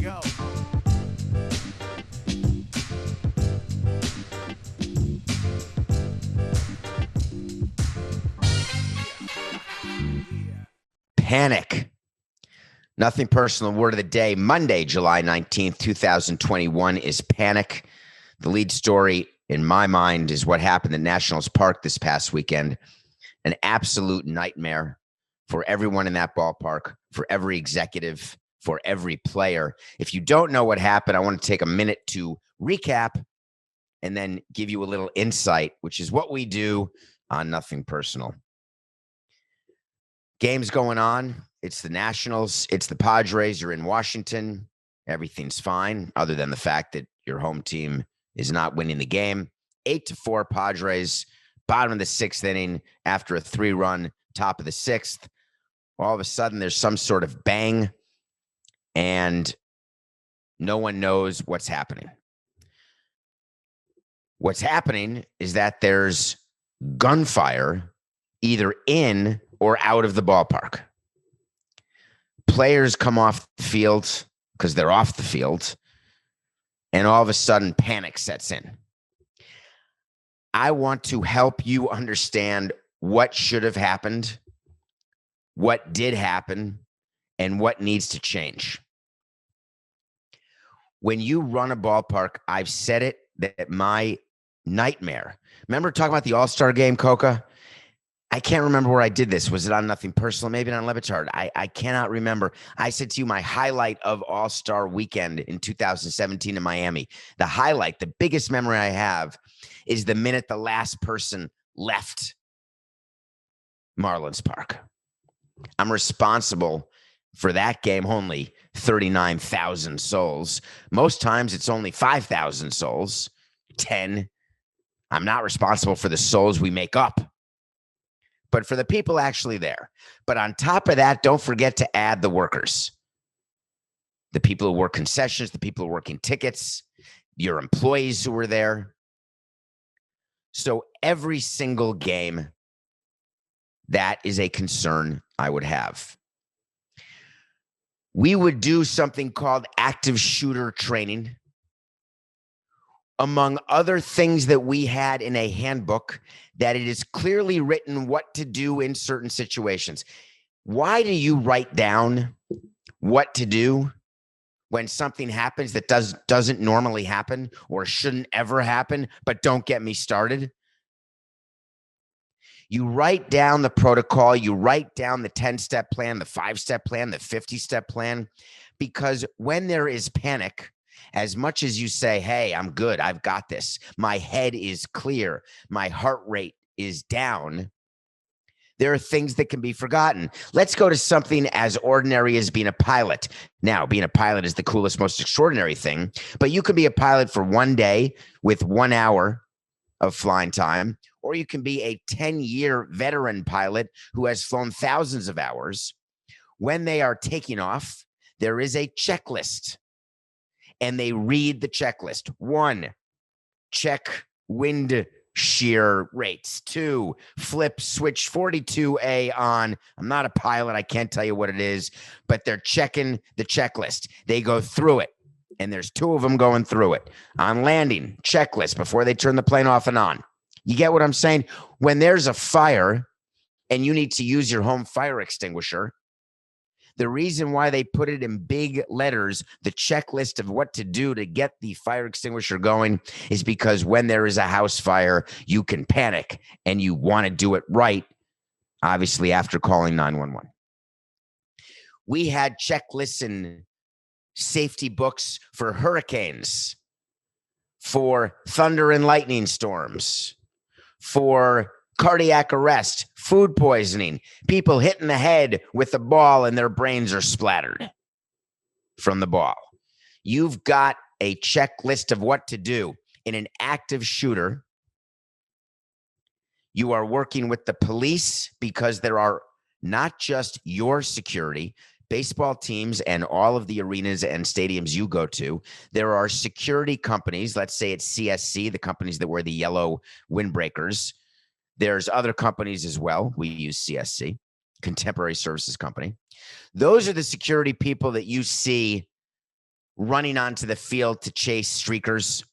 go. Panic. Nothing personal. Word of the day. Monday, July 19th, 2021 is panic. The lead story in my mind is what happened at Nationals Park this past weekend. An absolute nightmare for everyone in that ballpark, for every executive, for every player. If you don't know what happened, I want to take a minute to recap and then give you a little insight, which is what we do on Nothing Personal. Game's going on. It's the Nationals. It's the Padres. You're in Washington. Everything's fine, other than the fact that your home team is not winning the game. 8-4 Padres, bottom of the sixth inning after a 3-run top of the sixth. All of a sudden, there's some sort of bang, and no one knows what's happening. What's happening is that there's gunfire either in or out of the ballpark. Players come off the field because they're off the field, and all of a sudden panic sets in. I want to help you understand what should have happened, what did happen, and what needs to change. When you run a ballpark, I've said it, that my nightmare. Remember talking about the All-Star game, Coca? I can't remember where I did this. Was it on Nothing Personal? Maybe on Levitard. I cannot remember. I said to you, my highlight of All-Star weekend in 2017 in Miami, the highlight, the biggest memory I have is the minute the last person left Marlins Park. I'm responsible for that game, only 39,000 souls. Most times it's only 5,000 souls, 10. I'm not responsible for the souls we make up, but for the people actually there. But on top of that, don't forget to add the workers, the people who work concessions, the people who are working tickets, your employees who were there. So every single game, that is a concern I would have. We would do something called active shooter training. Among other things that we had in a handbook, that it is clearly written what to do in certain situations. Why do you write down what to do when something happens that doesn't normally happen or shouldn't ever happen? But don't get me started. You write down the protocol, you write down the 10-step plan, the 5-step plan, the 50-step plan, because when there is panic, as much as you say, hey, I'm good, I've got this, my head is clear, my heart rate is down, there are things that can be forgotten. Let's go to something as ordinary as being a pilot. Now, being a pilot is the coolest, most extraordinary thing, but you can be a pilot for one day with 1 hour of flying time, or you can be a 10-year veteran pilot who has flown thousands of hours. When they are taking off, there is a checklist, and they read the checklist. 1, check wind shear rates. 2, flip switch 42A on. I'm not a pilot. I can't tell you what it is, but they're checking the checklist. They go through it, and there's 2 of them going through it. On landing, checklist before they turn the plane off and on. You get what I'm saying? When there's a fire and you need to use your home fire extinguisher, the reason why they put it in big letters, the checklist of what to do to get the fire extinguisher going, is because when there is a house fire, you can panic and you want to do it right, obviously after calling 911. We had checklists and safety books for hurricanes, for thunder and lightning storms, for cardiac arrest, food poisoning, people hitting the head with the ball and their brains are splattered from the ball. You've got a checklist of what to do. In an active shooter, you are working with the police because there are not just your security, baseball teams and all of the arenas and stadiums you go to, there are security companies. Let's say it's CSC, the companies that wear the yellow windbreakers. There's other companies as well. We use CSC, Contemporary Services Company. Those are the security people that you see running onto the field to chase streakers.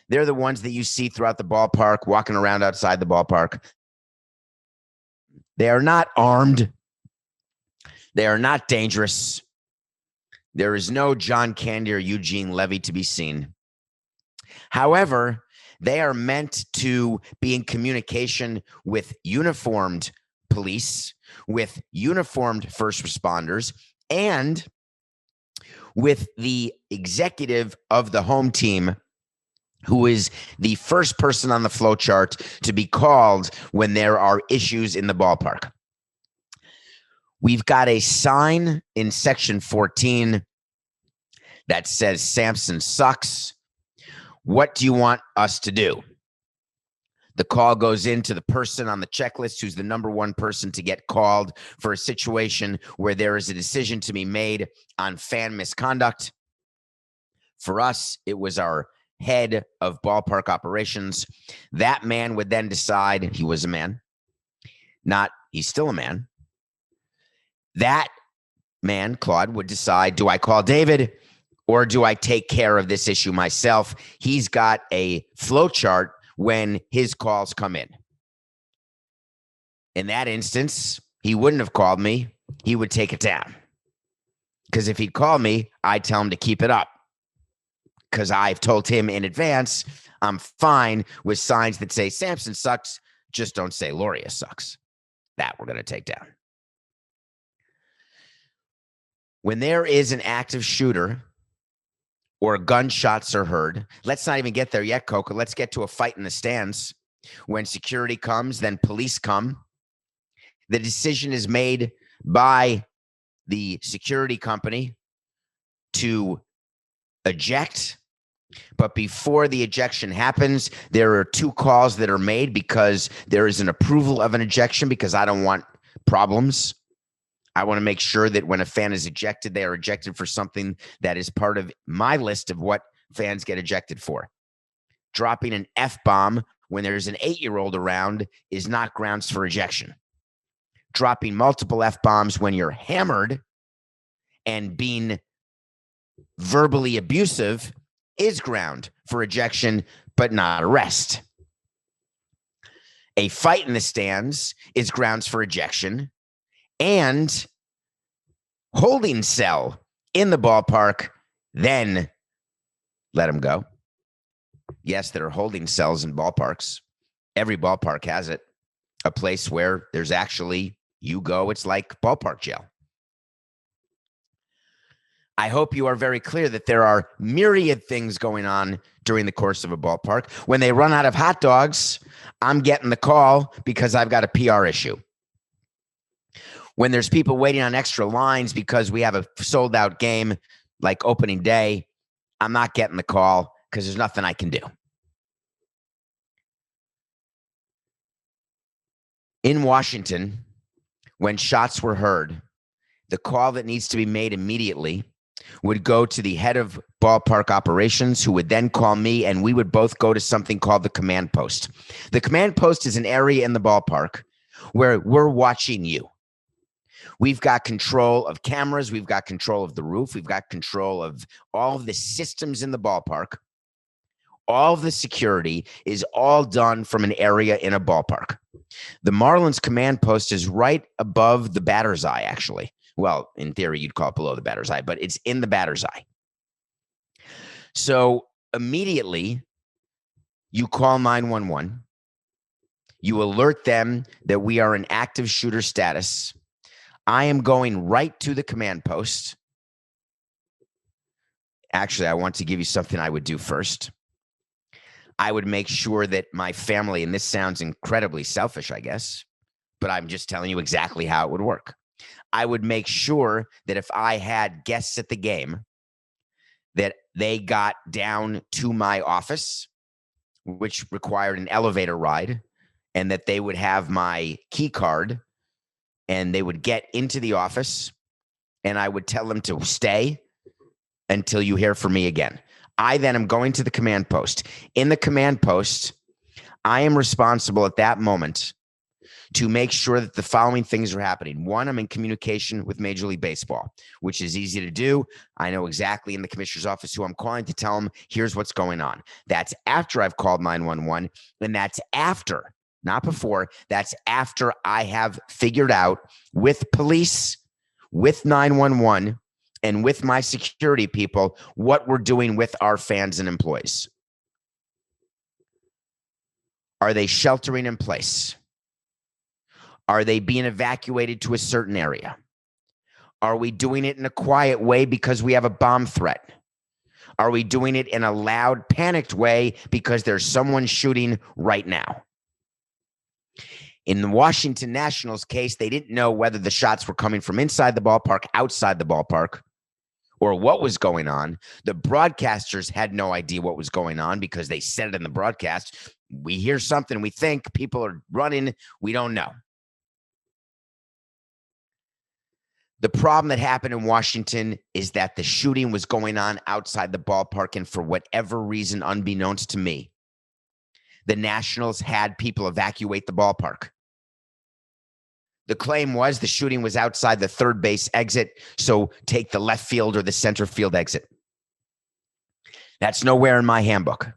They're the ones that you see throughout the ballpark, walking around outside the ballpark. They are not armed. They are not dangerous. There is no John Candy or Eugene Levy to be seen. However, they are meant to be in communication with uniformed police, with uniformed first responders, and with the executive of the home team, who is the first person on the flow chart to be called when there are issues in the ballpark. We've got a sign in section 14 that says Samson sucks. What do you want us to do? The call goes into the person on the checklist who's the number one person to get called for a situation where there is a decision to be made on fan misconduct. For us, it was our head of ballpark operations. That man would then decide, he was a man, he's still a man. That man, Claude, would decide, do I call David or do I take care of this issue myself? He's got a flow chart when his calls come in. In that instance, he wouldn't have called me. He would take it down. Because if he'd called me, I'd tell him to keep it up. Because I've told him in advance, I'm fine with signs that say Samson sucks, just don't say Loria sucks. That we're going to take down. When there is an active shooter or gunshots are heard, let's not even get there yet, Coca. Let's get to a fight in the stands. When security comes, then police come. The decision is made by the security company to eject. But before the ejection happens, there are two calls that are made because there is an approval of an ejection because I don't want problems. I want to make sure that when a fan is ejected, they are ejected for something that is part of my list of what fans get ejected for. Dropping an F-bomb when there's an 8-year-old around is not grounds for ejection. Dropping multiple F-bombs when you're hammered and being verbally abusive is ground for ejection, but not arrest. A fight in the stands is grounds for ejection, and holding cell in the ballpark, then let him go. Yes, there are holding cells in ballparks. Every ballpark has it. A place where there's actually, you go, it's like ballpark jail. I hope you are very clear that there are myriad things going on during the course of a ballpark. When they run out of hot dogs, I'm getting the call because I've got a PR issue. When there's people waiting on extra lines because we have a sold out game like opening day, I'm not getting the call because there's nothing I can do. In Washington, when shots were heard, the call that needs to be made immediately would go to the head of ballpark operations, who would then call me, and we would both go to something called the command post. The command post is an area in the ballpark where we're watching you. We've got control of cameras. We've got control of the roof. We've got control of all of the systems in the ballpark. All of the security is all done from an area in a ballpark. The Marlins command post is right above the batter's eye, actually. Well, in theory, you'd call it below the batter's eye, but it's in the batter's eye. So immediately, you call 911. You alert them that we are in active shooter status. I am going right to the command post. Actually, I want to give you something I would do first. I would make sure that my family, and this sounds incredibly selfish, I guess, but I'm just telling you exactly how it would work. I would make sure that if I had guests at the game, that they got down to my office, which required an elevator ride, and that they would have my key card, and they would get into the office, and I would tell them to stay until you hear from me again. I then am going to the command post. In the command post, I am responsible at that moment to make sure that the following things are happening. One, I'm in communication with Major League Baseball, which is easy to do. I know exactly in the commissioner's office who I'm calling to tell them, here's what's going on. That's after I've called 911, and that's after, not before, that's after I have figured out with police, with 911, and with my security people what we're doing with our fans and employees. Are they sheltering in place? Are they being evacuated to a certain area? Are we doing it in a quiet way because we have a bomb threat? Are we doing it in a loud, panicked way because there's someone shooting right now? In the Washington Nationals case, they didn't know whether the shots were coming from inside the ballpark, outside the ballpark, or what was going on. The broadcasters had no idea what was going on because they said it in the broadcast. We hear something, we think people are running, we don't know. The problem that happened in Washington is that the shooting was going on outside the ballpark, and for whatever reason, unbeknownst to me, the Nationals had people evacuate the ballpark. The claim was the shooting was outside the third base exit, so take the left field or the center field exit. That's nowhere in my handbook.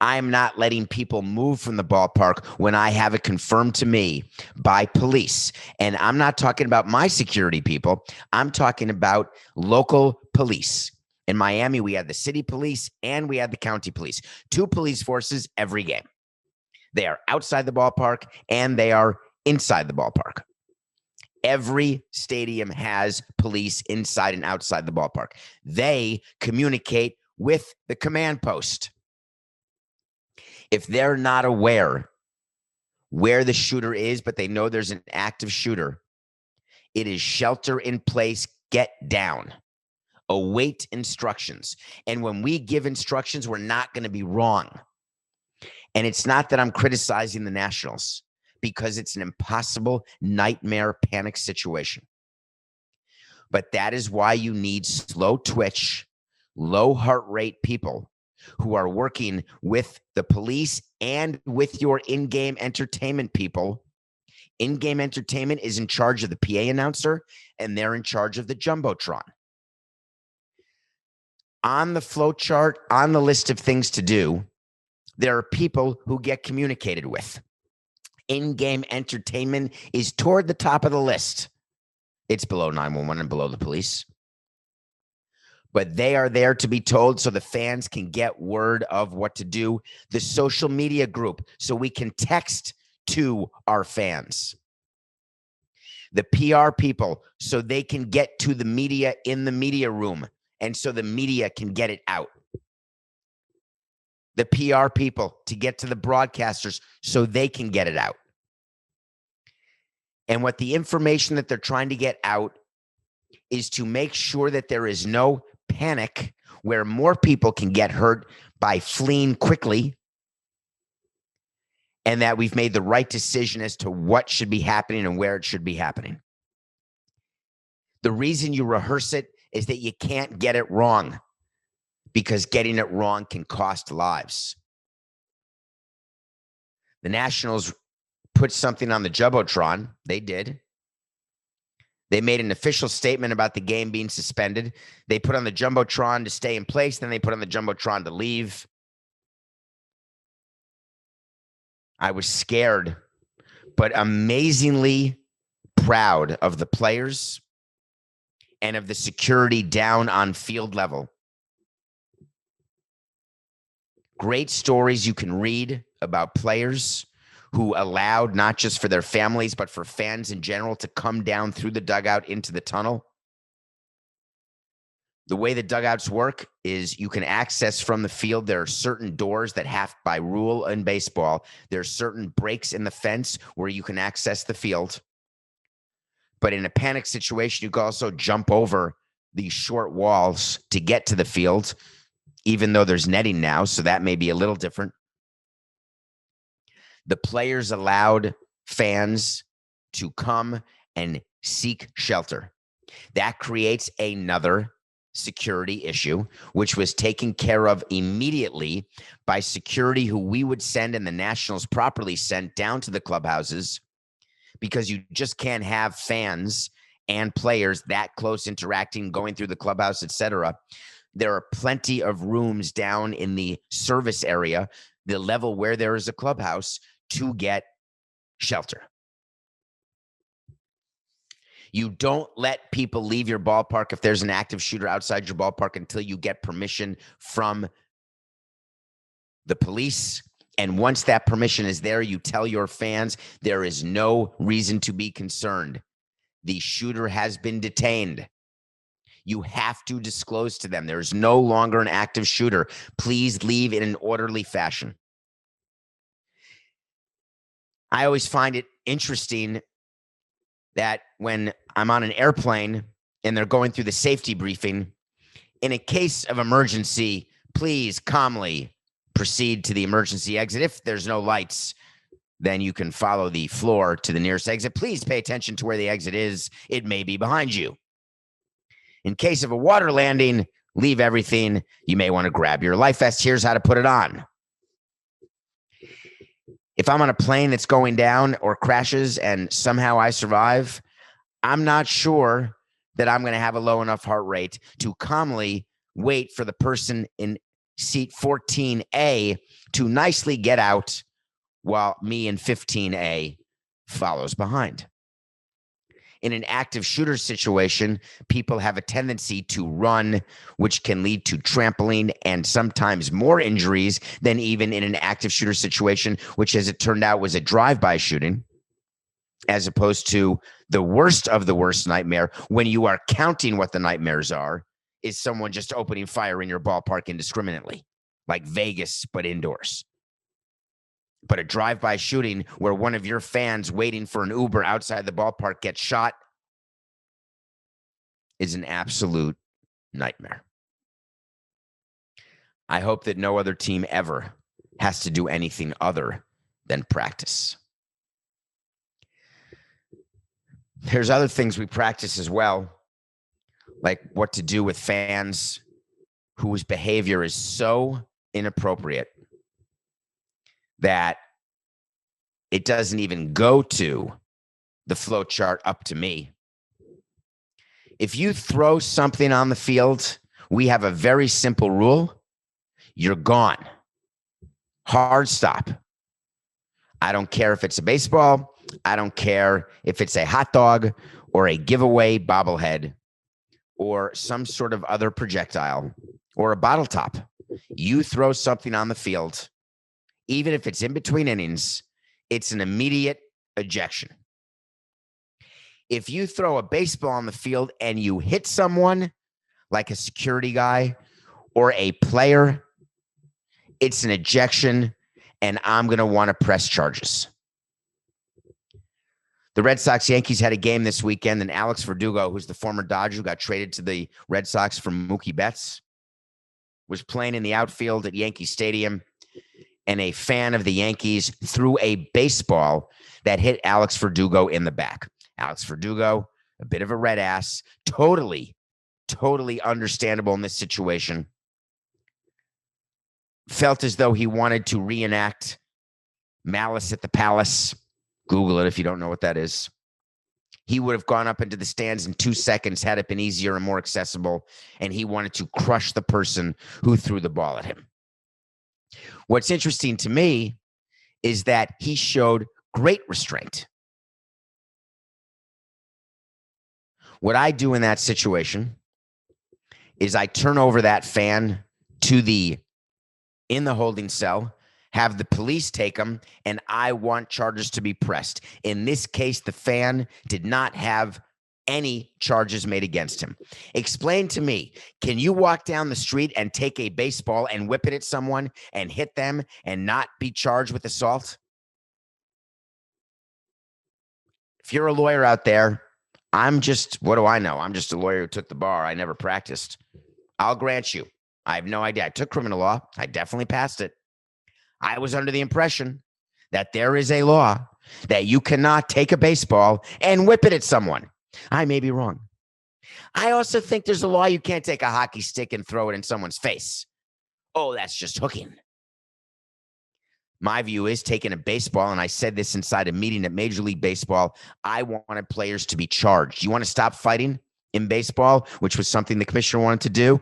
I'm not letting people move from the ballpark when I have it confirmed to me by police. And I'm not talking about my security people. I'm talking about local police. In Miami, we had the city police and we had the county police. 2 police forces every game. They are outside the ballpark and they are inside the ballpark. Every stadium has police inside and outside the ballpark. They communicate with the command post. If they're not aware where the shooter is, but they know there's an active shooter, it is shelter in place, get down, await instructions. And when we give instructions, we're not going to be wrong. And it's not that I'm criticizing the Nationals, because it's an impossible nightmare panic situation. But that is why you need slow twitch, low heart rate people who are working with the police and with your in-game entertainment people. In-game entertainment is in charge of the PA announcer, and they're in charge of the Jumbotron. On the flow chart, on the list of things to do, there are people who get communicated with. In-game entertainment is toward the top of the list. It's below 911 and below the police. But they are there to be told so the fans can get word of what to do. The social media group, so we can text to our fans. The PR people, so they can get to the media in the media room, and so the media can get it out. The PR people to get to the broadcasters so they can get it out. And what the information that they're trying to get out is to make sure that there is no panic where more people can get hurt by fleeing quickly, and that we've made the right decision as to what should be happening and where it should be happening. The reason you rehearse it is that you can't get it wrong, because getting it wrong can cost lives. The Nationals put something on the Jumbotron. They did. They made an official statement about the game being suspended. They put on the Jumbotron to stay in place. Then they put on the Jumbotron to leave. I was scared, but amazingly proud of the players and of the security down on field level. Great stories you can read about players who allowed, not just for their families, but for fans in general, to come down through the dugout into the tunnel. The way the dugouts work is you can access from the field. There are certain doors that have, by rule in baseball, there are certain breaks in the fence where you can access the field. But in a panic situation, you can also jump over these short walls to get to the field, even though there's netting now, so that may be a little different. The players allowed fans to come and seek shelter. That creates another security issue, which was taken care of immediately by security who we would send and the Nationals properly sent down to the clubhouses, because you just can't have fans and players that close interacting, going through the clubhouse, etc. There are plenty of rooms down in the service area, the level where there is a clubhouse, to get shelter. You don't let people leave your ballpark if there's an active shooter outside your ballpark until you get permission from the police. And once that permission is there, you tell your fans there is no reason to be concerned. The shooter has been detained. You have to disclose to them there is no longer an active shooter. Please leave in an orderly fashion. I always find it interesting that when I'm on an airplane and they're going through the safety briefing, in a case of emergency, please calmly proceed to the emergency exit. If there's no lights, then you can follow the floor to the nearest exit. Please pay attention to where the exit is. It may be behind you. In case of a water landing, leave everything. You may want to grab your life vest. Here's how to put it on. If I'm on a plane that's going down or crashes and somehow I survive, I'm not sure that I'm going to have a low enough heart rate to calmly wait for the person in seat 14A to nicely get out while me in 15A follows behind. In an active shooter situation, people have a tendency to run, which can lead to trampling and sometimes more injuries than even in an active shooter situation, which, as it turned out, was a drive-by shooting, as opposed to the worst of the worst nightmare, when you are counting what the nightmares are, is someone just opening fire in your ballpark indiscriminately, like Vegas, but indoors. But a drive-by shooting where one of your fans waiting for an Uber outside the ballpark gets shot is an absolute nightmare. I hope that no other team ever has to do anything other than practice. There's other things we practice as well, like what to do with fans whose behavior is so inappropriate that it doesn't even go to the flow chart up to me. If you throw something on the field, we have a very simple rule. You're gone. Hard stop. I don't care if it's a baseball. I don't care if it's a hot dog or a giveaway bobblehead or some sort of other projectile or a bottle top. You throw something on the field, even if it's in between innings, it's an immediate ejection. If you throw a baseball on the field and you hit someone, like a security guy or a player, it's an ejection, and I'm going to want to press charges. The Red Sox-Yankees had a game this weekend, and Alex Verdugo, who's the former Dodger who got traded to the Red Sox from Mookie Betts, was playing in the outfield at Yankee Stadium, and a fan of the Yankees threw a baseball that hit Alex Verdugo in the back. Alex Verdugo, a bit of a red ass, totally understandable in this situation. Felt as though he wanted to reenact Malice at the Palace. Google it if you don't know what that is. He would have gone up into the stands in 2 seconds had it been easier and more accessible, and he wanted to crush the person who threw the ball at him. What's interesting to me is that he showed great restraint. What I do in that situation is I turn over that fan in the holding cell, have the police take him, and I want charges to be pressed. In this case, the fan did not have any charges made against him. Explain to me, can you walk down the street and take a baseball and whip it at someone and hit them and not be charged with assault? If you're a lawyer out there, what do I know? I'm just a lawyer who took the bar. I never practiced. I'll grant you, I have no idea. I took criminal law. I definitely passed it. I was under the impression that there is a law that you cannot take a baseball and whip it at someone. I may be wrong. I also think there's a law you can't take a hockey stick and throw it in someone's face. Oh, that's just hooking. My view is taking a baseball, and I said this inside a meeting at Major League Baseball, I wanted players to be charged. You want to stop fighting in baseball, which was something the commissioner wanted to do?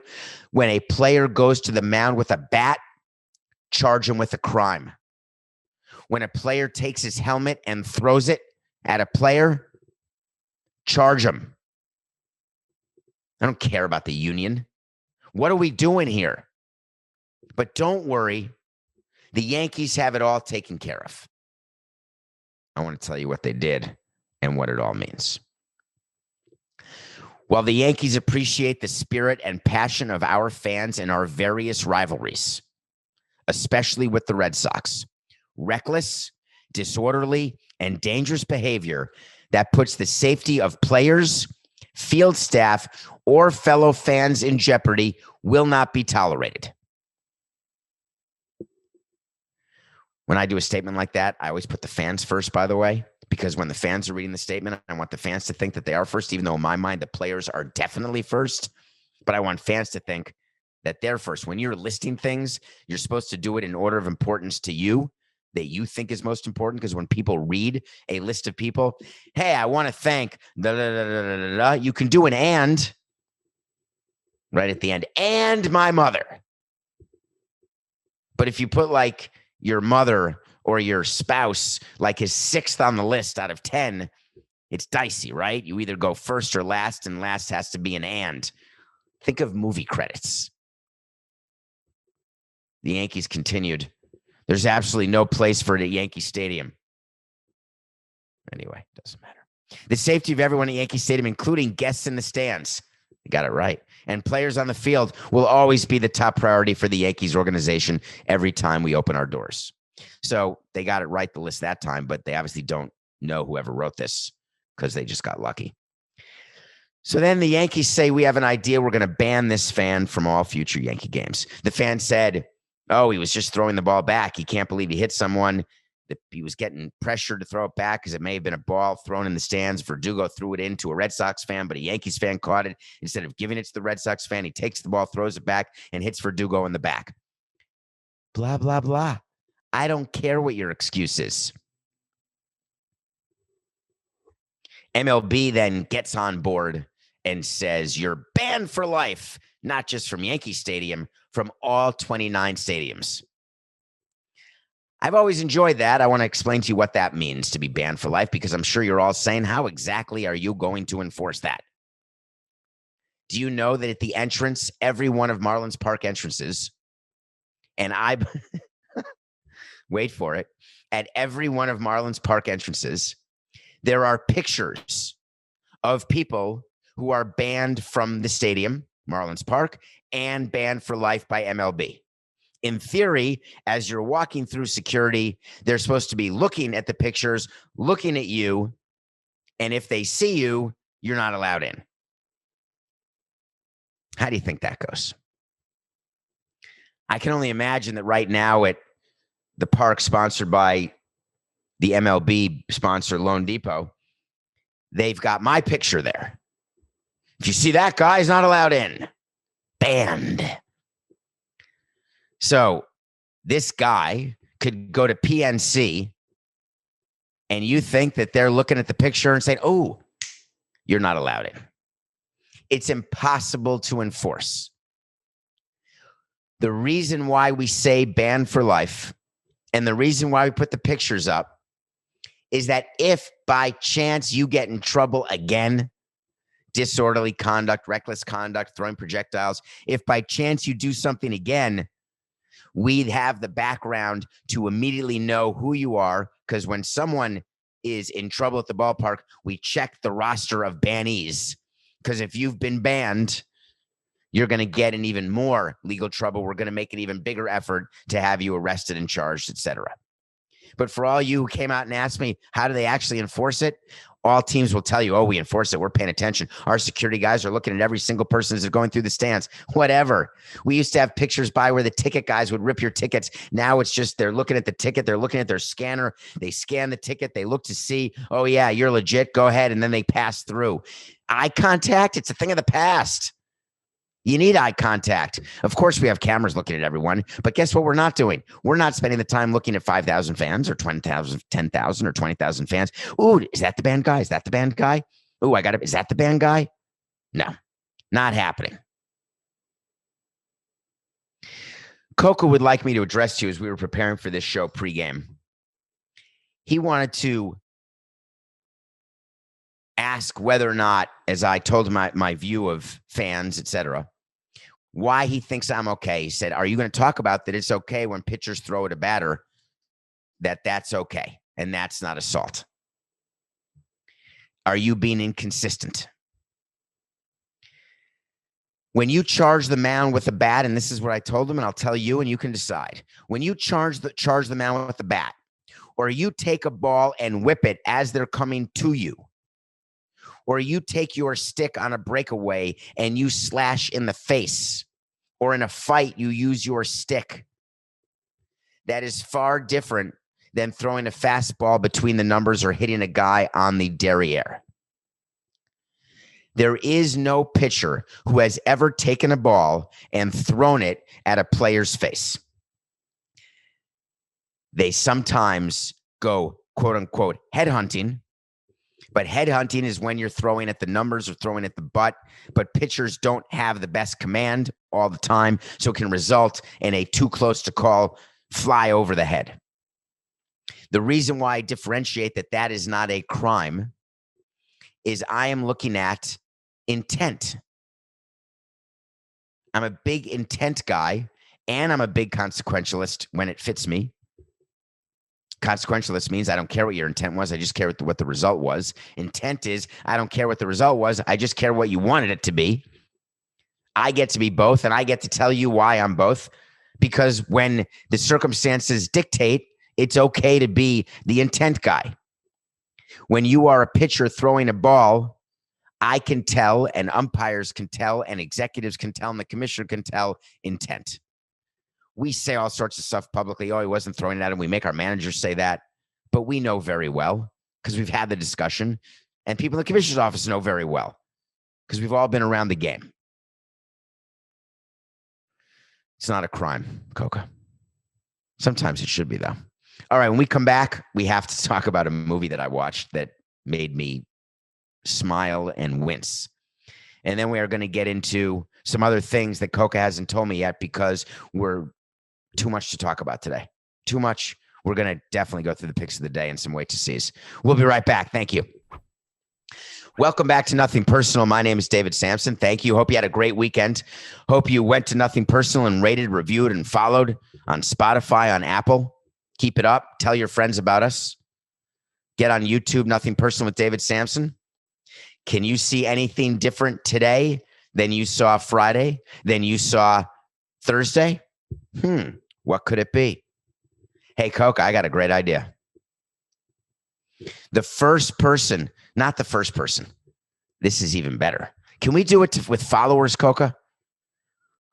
When a player goes to the mound with a bat, charge him with a crime. When a player takes his helmet and throws it at a player, charge him. I don't care about the union. What are we doing here? But don't worry. The Yankees have it all taken care of. I want to tell you what they did and what it all means. While the Yankees appreciate the spirit and passion of our fans in our various rivalries, especially with the Red Sox, reckless, disorderly, and dangerous behavior that puts the safety of players, field staff, or fellow fans in jeopardy will not be tolerated. When I do a statement like that, I always put the fans first, by the way, because when the fans are reading the statement, I want the fans to think that they are first, even though in my mind, the players are definitely first. But I want fans to think that they're first. When you're listing things, you're supposed to do it in order of importance to you, that you think is most important. Because when people read a list of people, hey, I want to thank, you can do an and right at the end, and my mother. But if you put like your mother or your spouse like is sixth on the list out of 10, it's dicey, right? You either go first or last, and last has to be an and. Think of movie credits. The Yankees continued. There's absolutely no place for it at Yankee Stadium. Anyway, doesn't matter. The safety of everyone at Yankee Stadium, including guests in the stands, you got it right, and players on the field will always be the top priority for the Yankees organization every time we open our doors. So they got it right the list that time, but they obviously don't know whoever wrote this because they just got lucky. So then the Yankees say, we have an idea. We're going to ban this fan from all future Yankee games. The fan said, oh, he was just throwing the ball back. He can't believe he hit someone. He was getting pressure to throw it back because it may have been a ball thrown in the stands. Verdugo threw it into a Red Sox fan, but a Yankees fan caught it. Instead of giving it to the Red Sox fan, he takes the ball, throws it back, and hits Verdugo in the back. Blah, blah, blah. I don't care what your excuse is. MLB then gets on board and says, you're banned for life, not just from Yankee Stadium, from all 29 stadiums. I've always enjoyed that. I want to explain to you what that means to be banned for life, because I'm sure you're all saying, how exactly are you going to enforce that? Do you know that at the entrance, every one of Marlins Park entrances, and wait for it, at every one of Marlins Park entrances, there are pictures of people who are banned from the stadium, Marlins Park, and banned for life by MLB. In theory, as you're walking through security, they're supposed to be looking at the pictures, looking at you, and if they see you, you're not allowed in. How do you think that goes? I can only imagine that right now at the park sponsored by the MLB sponsor Loan Depot, they've got my picture there. If you see that guy, he's not allowed in. Banned. So this guy could go to PNC, and you think that they're looking at the picture and saying, oh, you're not allowed in. It's impossible to enforce. The reason why we say ban for life and the reason why we put the pictures up is that if by chance you get in trouble again, disorderly conduct, reckless conduct, throwing projectiles, if by chance you do something again, we'd have the background to immediately know who you are, because when someone is in trouble at the ballpark, we check the roster of bannees, because if you've been banned, you're going to get in even more legal trouble. We're going to make an even bigger effort to have you arrested and charged, etc. But for all you who came out and asked me, how do they actually enforce it? All teams will tell you, oh, we enforce it. We're paying attention. Our security guys are looking at every single person as they're going through the stands. Whatever. We used to have pictures by where the ticket guys would rip your tickets. Now it's just they're looking at the ticket. They're looking at their scanner. They scan the ticket. They look to see, oh, yeah, you're legit. Go ahead. And then they pass through. Eye contact, it's a thing of the past. You need eye contact. Of course, we have cameras looking at everyone, but guess what we're not doing? We're not spending the time looking at 5,000 fans or 20,000, 10,000 or 20,000 fans. Ooh, is that the band guy? Is that the band guy? Ooh, is that the band guy? No, not happening. Coco would like me to address you as we were preparing for this show pregame. He wanted to ask whether or not, as I told him my view of fans, etc., why he thinks I'm okay. He said, are you going to talk about that it's okay when pitchers throw at a batter, that's okay, and that's not assault? Are you being inconsistent? When you charge the mound with a bat, and this is what I told him, and I'll tell you, and you can decide. When you charge the mound with a bat, or you take a ball and whip it as they're coming to you, or you take your stick on a breakaway and you slash in the face, or in a fight, you use your stick. That is far different than throwing a fastball between the numbers or hitting a guy on the derriere. There is no pitcher who has ever taken a ball and thrown it at a player's face. They sometimes go, quote unquote, headhunting. But headhunting is when you're throwing at the numbers or throwing at the butt. But pitchers don't have the best command all the time, so it can result in a too close to call fly over the head. The reason why I differentiate that is not a crime is I am looking at intent. I'm a big intent guy, and I'm a big consequentialist when it fits me. Consequentialist means I don't care what your intent was. I just care what the result was. Intent is I don't care what the result was. I just care what you wanted it to be. I get to be both, and I get to tell you why I'm both, because when the circumstances dictate, it's okay to be the intent guy. When you are a pitcher throwing a ball, I can tell, and umpires can tell, and executives can tell, and the commissioner can tell intent. We say all sorts of stuff publicly. Oh, he wasn't throwing it at him. We make our managers say that. But we know very well because we've had the discussion. And people in the commissioner's office know very well because we've all been around the game. It's not a crime, Coca. Sometimes it should be, though. All right, when we come back, we have to talk about a movie that I watched that made me smile and wince. And then we are going to get into some other things that Coca hasn't told me yet because we're too much to talk about today. Too much. We're going to definitely go through the picks of the day and some wait to sees. We'll be right back. Thank you. Welcome back to Nothing Personal. My name is David Samson. Thank you. Hope you had a great weekend. Hope you went to Nothing Personal and rated, reviewed, and followed on Spotify, on Apple. Keep it up. Tell your friends about us. Get on YouTube, Nothing Personal with David Samson. Can you see anything different today than you saw Friday, than you saw Thursday? What could it be? Hey, Coke, I got a great idea. The first person, not the first person. This is even better. Can we do it with followers, Coca?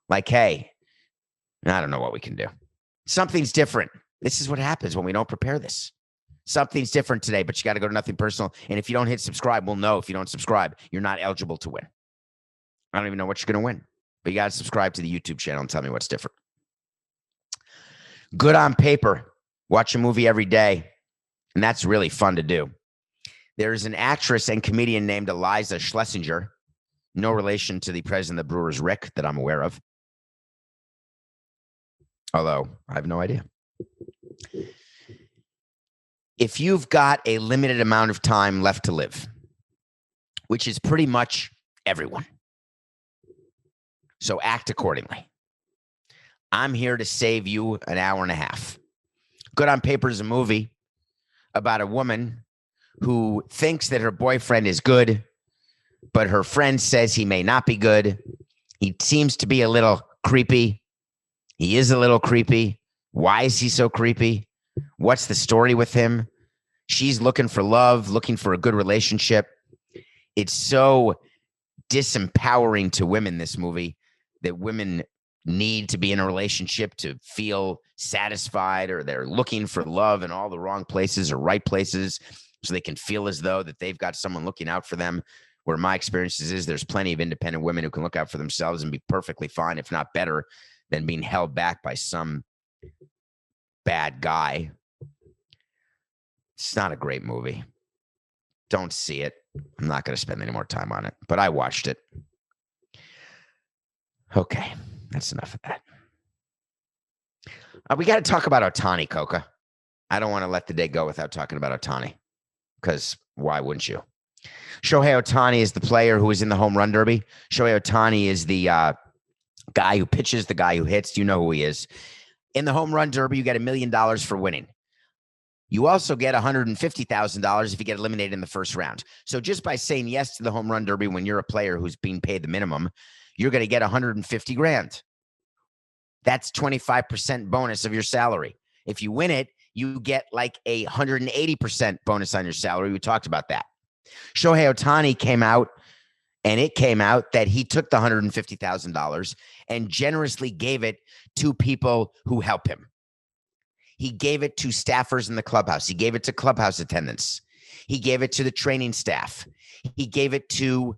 Like, hey, I don't know what we can do. Something's different. This is what happens when we don't prepare this. Something's different today, but you got to go to Nothing Personal. And if you don't hit subscribe, we'll know if you don't subscribe, you're not eligible to win. I don't even know what you're going to win, but you got to subscribe to the YouTube channel and tell me what's different. Good on paper. Watch a movie every day. And that's really fun to do. There's an actress and comedian named Eliza Schlesinger. No relation to the president of the Brewers, Rick, that I'm aware of. Although I have no idea. If you've got a limited amount of time left to live, which is pretty much everyone, so act accordingly. I'm here to save you an hour and a half. Good on Paper is a movie about a woman who thinks that her boyfriend is good, but her friend says he may not be good. He seems to be a little creepy. He is a little creepy. Why is he so creepy? What's the story with him? She's looking for love, looking for a good relationship. It's so disempowering to women, this movie, that women need to be in a relationship to feel satisfied, or they're looking for love in all the wrong places or right places so they can feel as though that they've got someone looking out for them. Where my experiences is there's plenty of independent women who can look out for themselves and be perfectly fine, if not better, than being held back by some bad guy. It's not a great movie. Don't see it. I'm not going to spend any more time on it, but I watched it. Okay, that's enough of that. We got to talk about Ohtani, Coca. I don't want to let the day go without talking about Ohtani, because why wouldn't you? Shohei Ohtani is the player who is in the home run derby. Shohei Ohtani is the guy who pitches, the guy who hits. You know who he is. In the home run derby, you get $1 million for winning. You also get $150,000 if you get eliminated in the first round. So just by saying yes to the home run derby when you're a player who's being paid the minimum, you're going to get $150,000. That's 25% bonus of your salary. If you win it, you get like 180% bonus on your salary. We talked about that. Shohei Ohtani came out, and it came out that he took the $150,000 and generously gave it to people who help him. He gave it to staffers in the clubhouse. He gave it to clubhouse attendants. He gave it to the training staff. He gave it to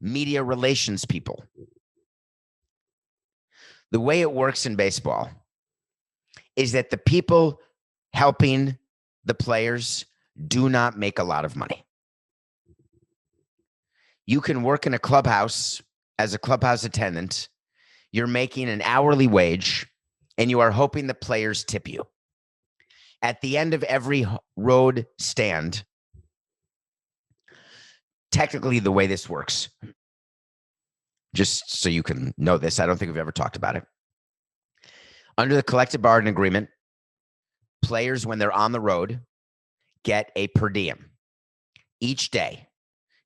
media relations people. The way it works in baseball is that the people helping the players do not make a lot of money. You can work in a clubhouse as a clubhouse attendant. You're making an hourly wage, and you are hoping the players tip you. At the end of every road stand, technically the way this works, just so you can know this, I don't think we've ever talked about it. Under the collective bargaining agreement, players, when they're on the road, get a per diem each day.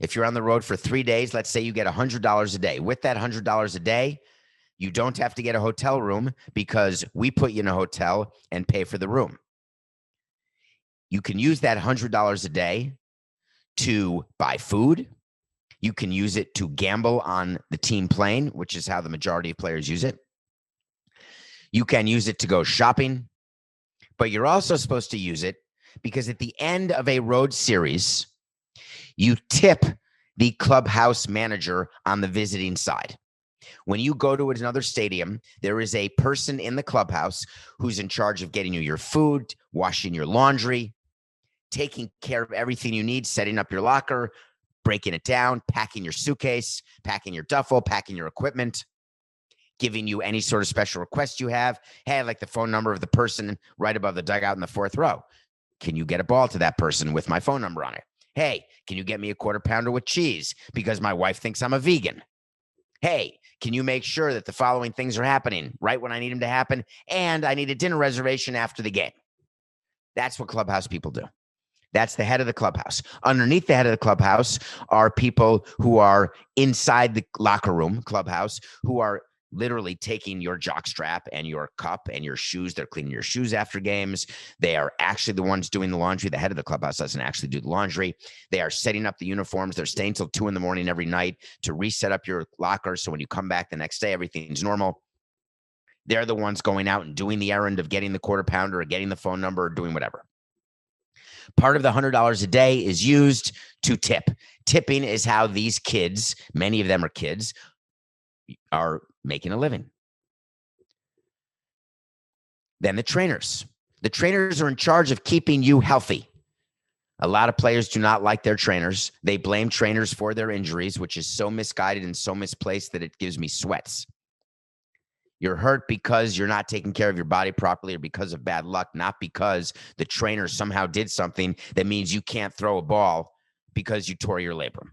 If you're on the road for 3 days, let's say you get $100 a day. With that $100 a day, you don't have to get a hotel room because we put you in a hotel and pay for the room. You can use that $100 a day to buy food. You can use it to gamble on the team plane, which is how the majority of players use it. You can use it to go shopping, but you're also supposed to use it because at the end of a road series, you tip the clubhouse manager on the visiting side. When you go to another stadium, there is a person in the clubhouse who's in charge of getting you your food, washing your laundry, taking care of everything you need, setting up your locker, breaking it down, packing your suitcase, packing your duffel, packing your equipment, giving you any sort of special request you have. Hey, I'd like the phone number of the person right above the dugout in the fourth row. Can you get a ball to that person with my phone number on it? Hey, can you get me a quarter pounder with cheese because my wife thinks I'm a vegan? Hey, can you make sure that the following things are happening right when I need them to happen? And I need a dinner reservation after the game. That's what clubhouse people do. That's the head of the clubhouse. Underneath the head of the clubhouse are people who are inside the locker room clubhouse, who are literally taking your jockstrap and your cup and your shoes. They're cleaning your shoes after games. They are actually the ones doing the laundry. The head of the clubhouse doesn't actually do the laundry. They are setting up the uniforms. They're staying till 2 a.m. every night to reset up your locker. So when you come back the next day, everything's normal. They're the ones going out and doing the errand of getting the quarter pounder or getting the phone number or doing whatever. Part of the $100 a day is used to tip. Tipping is how these kids, many of them are kids, are making a living. Then the trainers. The trainers are in charge of keeping you healthy. A lot of players do not like their trainers. They blame trainers for their injuries, which is so misguided and so misplaced that it gives me sweats. You're hurt because you're not taking care of your body properly or because of bad luck, not because the trainer somehow did something that means you can't throw a ball because you tore your labrum,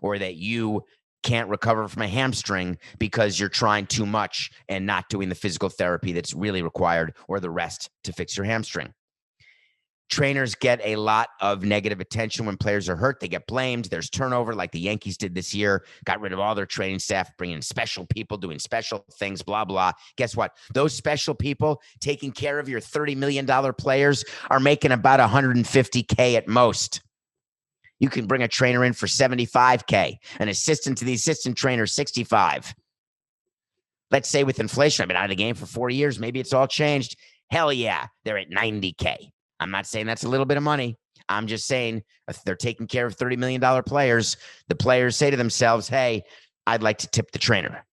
or that you can't recover from a hamstring because you're trying too much and not doing the physical therapy that's really required or the rest to fix your hamstring. Trainers get a lot of negative attention when players are hurt. They get blamed. There's turnover like the Yankees did this year, got rid of all their training staff, bringing in special people, doing special things, blah, blah. Guess what? Those special people taking care of your $30 million players are making about $150K at most. You can bring a trainer in for $75K, an assistant to the assistant trainer, $65K. Let's say with inflation, I've been out of the game for 4 years. Maybe it's all changed. Hell yeah, they're at $90K. I'm not saying that's a little bit of money. I'm just saying if they're taking care of $30 million players, the players say to themselves, hey, I'd like to tip the trainer.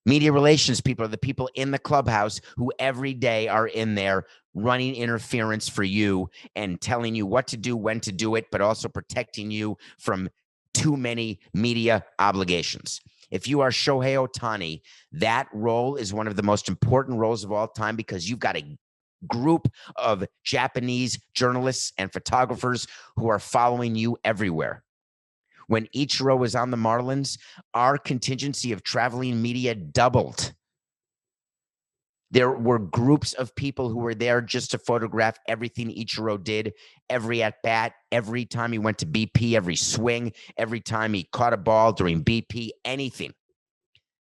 Media relations people are the people in the clubhouse who every day are in there running interference for you and telling you what to do, when to do it, but also protecting you from too many media obligations. If you are Shohei Ohtani, that role is one of the most important roles of all time because you've got a group of Japanese journalists and photographers who are following you everywhere. When Ichiro was on the Marlins, our contingency of traveling media doubled. There were groups of people who were there just to photograph everything Ichiro did, every at-bat, every time he went to BP, every swing, every time he caught a ball during BP, anything.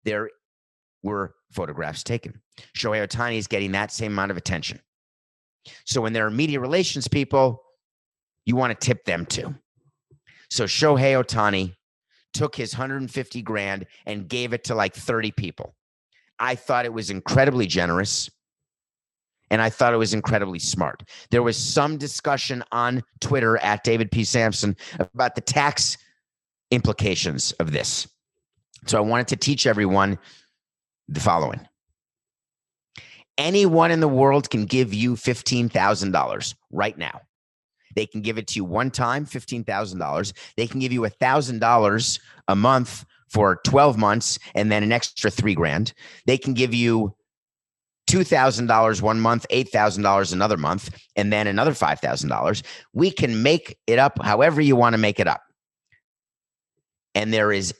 There were photographs taken. Shohei Ohtani is getting that same amount of attention. So when there are media relations people, you want to tip them too. So Shohei Ohtani took his $150,000 and gave it to like 30 people. I thought it was incredibly generous, and I thought it was incredibly smart. There was some discussion on Twitter at David P. Samson about the tax implications of this. So I wanted to teach everyone the following. Anyone in the world can give you $15,000 right now. They can give it to you one time, $15,000. They can give you $1,000 a month for 12 months and then an extra $3,000. They can give you $2,000 one month, $8,000 another month, and then another $5,000. We can make it up however you want to make it up. And there is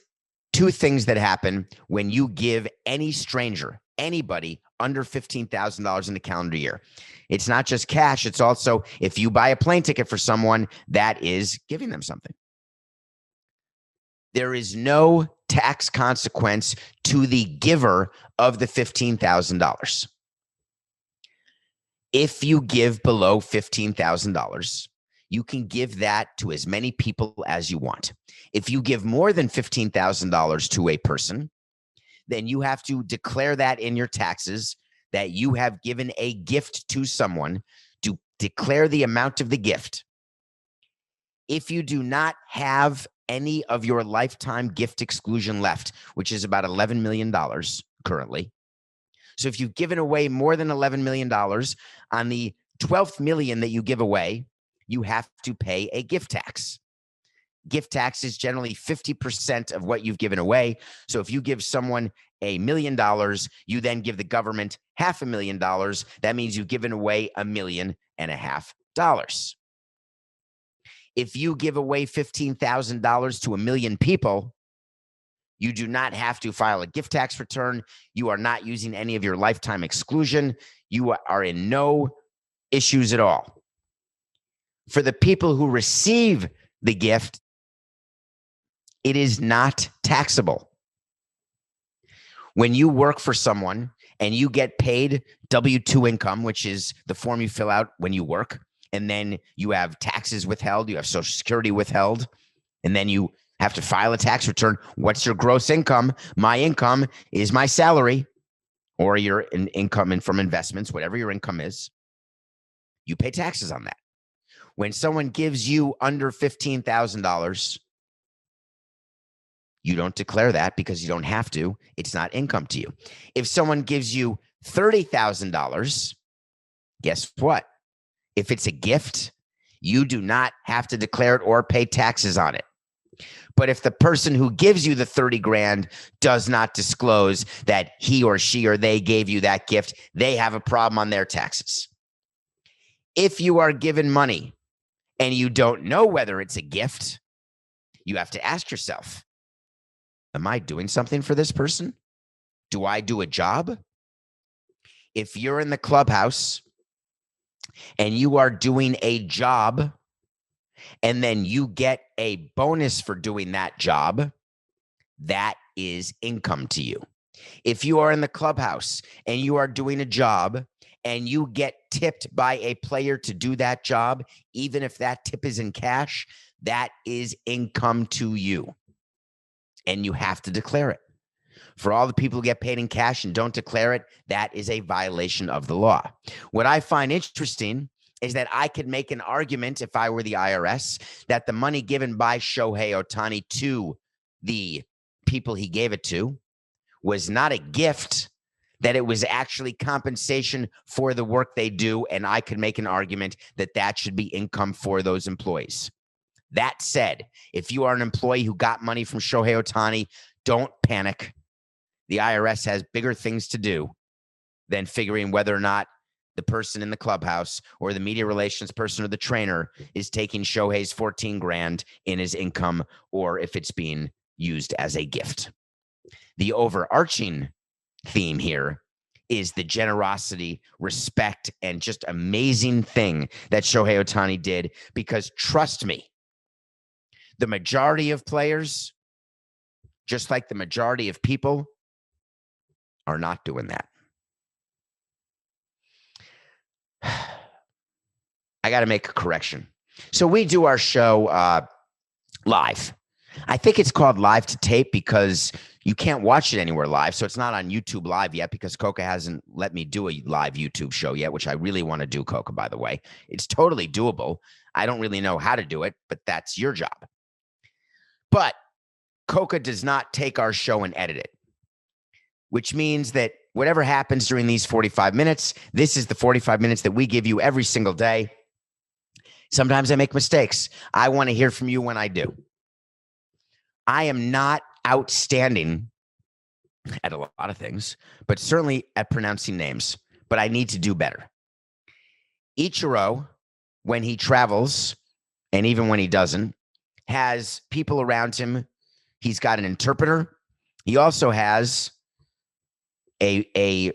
two things that happen when you give any stranger, anybody, under $15,000 in the calendar year. It's not just cash. It's also if you buy a plane ticket for someone, that is giving them something. There is no tax consequence to the giver of the $15,000. If you give below $15,000, you can give that to as many people as you want. If you give more than $15,000 to a person, then you have to declare that in your taxes that you have given a gift to someone, to declare the amount of the gift. If you do not have any of your lifetime gift exclusion left, which is about $11 million currently. So if you've given away more than $11 million, on the 12th million that you give away, you have to pay a gift tax. Gift tax is generally 50% of what you've given away. So if you give someone $1 million, you then give the government $500,000. That means you've given away $1.5 million. If you give away $15,000 to 1 million people, you do not have to file a gift tax return. You are not using any of your lifetime exclusion. You are in no issues at all. For the people who receive the gift, it is not taxable. When you work for someone and you get paid W-2 income, which is the form you fill out when you work, and then you have taxes withheld, you have Social Security withheld, and then you have to file a tax return. What's your gross income? My income is my salary or your income from investments, whatever your income is. You pay taxes on that. When someone gives you under $15,000, you don't declare that because you don't have to. It's not income to you. If someone gives you $30,000, guess what? If it's a gift, you do not have to declare it or pay taxes on it. But if the person who gives you the $30,000 does not disclose that he or she or they gave you that gift, they have a problem on their taxes. If you are given money and you don't know whether it's a gift, you have to ask yourself, am I doing something for this person? Do I do a job? If you're in the clubhouse and you are doing a job, and then you get a bonus for doing that job, that is income to you. If you are in the clubhouse and you are doing a job and you get tipped by a player to do that job, even if that tip is in cash, that is income to you. And you have to declare it. For all the people who get paid in cash and don't declare it, that is a violation of the law. What I find interesting is that I could make an argument, if I were the IRS, that the money given by Shohei Ohtani to the people he gave it to was not a gift, that it was actually compensation for the work they do. And I could make an argument that that should be income for those employees. That said, if you are an employee who got money from Shohei Ohtani, don't panic. The IRS has bigger things to do than figuring whether or not the person in the clubhouse or the media relations person or the trainer is taking Shohei's 14 grand in his income, or if it's being used as a gift. The overarching theme here is the generosity, respect, and just amazing thing that Shohei Ohtani did, because trust me, the majority of players, just like the majority of people, are not doing that. I got to make a correction. So we do our show live. I think it's called live to tape because you can't watch it anywhere live. So it's not on YouTube live yet because Coca hasn't let me do a live YouTube show yet, which I really want to do, Coca, by the way. It's totally doable. I don't really know how to do it, but that's your job. But Coca does not take our show and edit it, which means that whatever happens during these 45 minutes, this is the 45 minutes that we give you every single day. Sometimes I make mistakes. I want to hear from you when I do. I am not outstanding at a lot of things, but certainly at pronouncing names, but I need to do better. Ichiro, when he travels, and even when he doesn't, has people around him. He's got an interpreter. He also has a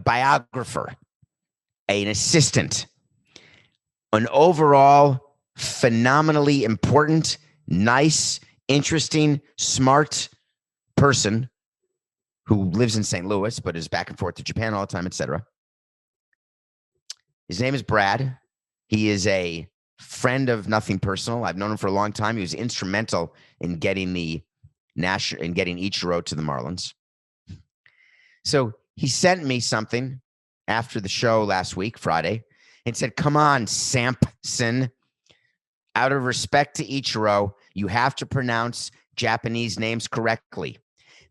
biographer, an assistant, an overall phenomenally important, nice, interesting, smart person who lives in St. Louis but is back and forth to Japan all the time, etc. His name is Brad. He is a friend of Nothing Personal. I've known him for a long time. He was instrumental in getting Ichiro to the Marlins. So he sent me something after the show last week, Friday, and said, "Come on, Samson. Out of respect to Ichiro, you have to pronounce Japanese names correctly.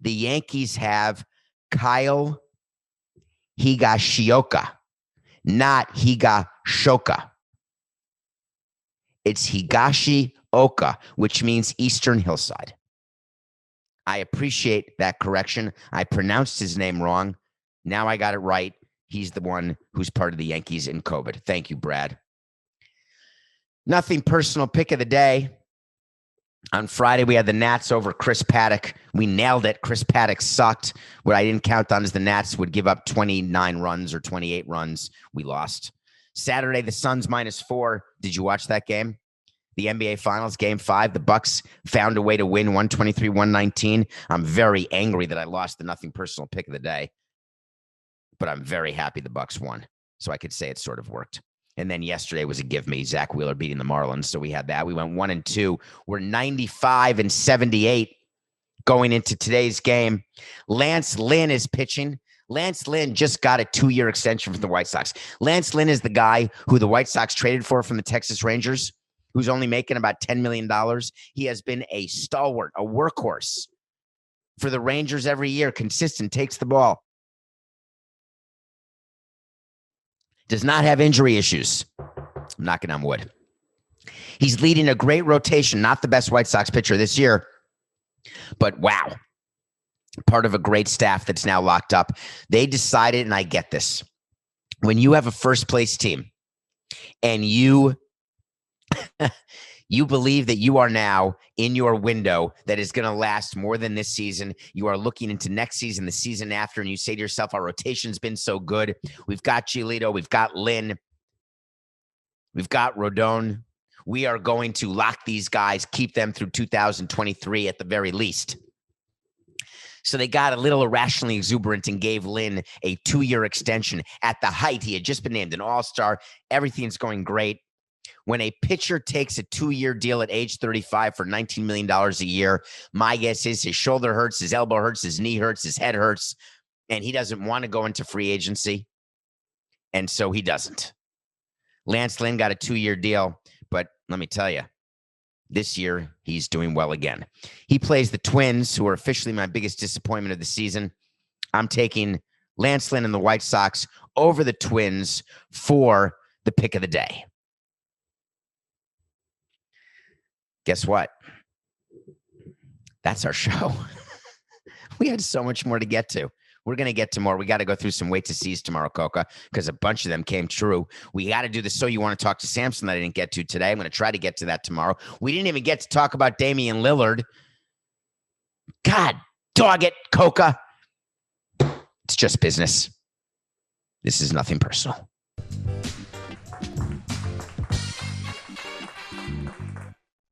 The Yankees have Kyle Higashioka, not Higashoka. It's Higashioka, which means Eastern Hillside." I appreciate that correction. I pronounced his name wrong. Now I got it right. He's the one who's part of the Yankees in COVID. Thank you, Brad. Nothing Personal pick of the day. On Friday, we had the Nats over Chris Paddock. We nailed it. Chris Paddock sucked. What I didn't count on is the Nats would give up 29 runs or 28 runs. We lost. Saturday, the Suns -4. Did you watch that game? The NBA Finals, Game 5. The Bucks found a way to win 123-119. I'm very angry that I lost the Nothing Personal pick of the day, but I'm very happy the Bucks won, so I could say it sort of worked. And then yesterday was a give me. Zach Wheeler beating the Marlins. So we had that. We went 1-2. We're 95-78 going into today's game. Lance Lynn is pitching. Lance Lynn just got a 2-year extension from the White Sox. Lance Lynn is the guy who the White Sox traded for from the Texas Rangers, who's only making about $10 million. He has been a stalwart, a workhorse for the Rangers every year. Consistent, takes the ball. Does not have injury issues. I'm knocking on wood. He's leading a great rotation, not the best White Sox pitcher this year, but wow, part of a great staff that's now locked up. They decided, and I get this, when you have a first place team and you You believe that you are now in your window that is going to last more than this season. You are looking into next season, the season after, and you say to yourself, our rotation's been so good. We've got Giolito, we've got Lynn, we've got Rodon. We are going to lock these guys, keep them through 2023 at the very least. So they got a little irrationally exuberant and gave Lynn a 2-year extension. At the height, he had just been named an all-star. Everything's going great. When a pitcher takes a 2-year deal at age 35 for $19 million a year, my guess is his shoulder hurts, his elbow hurts, his knee hurts, his head hurts, and he doesn't want to go into free agency. And so he doesn't. Lance Lynn got a 2-year deal, but let me tell you, this year he's doing well again. He plays the Twins, who are officially my biggest disappointment of the season. I'm taking Lance Lynn and the White Sox over the Twins for the pick of the day. Guess what? That's our show. We had so much more to get to. We're going to get to more. We got to go through some wait to sees tomorrow, Coca, because a bunch of them came true. We got to do the So You Want to Talk to Samson that I didn't get to today. I'm going to try to get to that tomorrow. We didn't even get to talk about Damian Lillard. God, dog it, Coca. It's just business. This is nothing personal.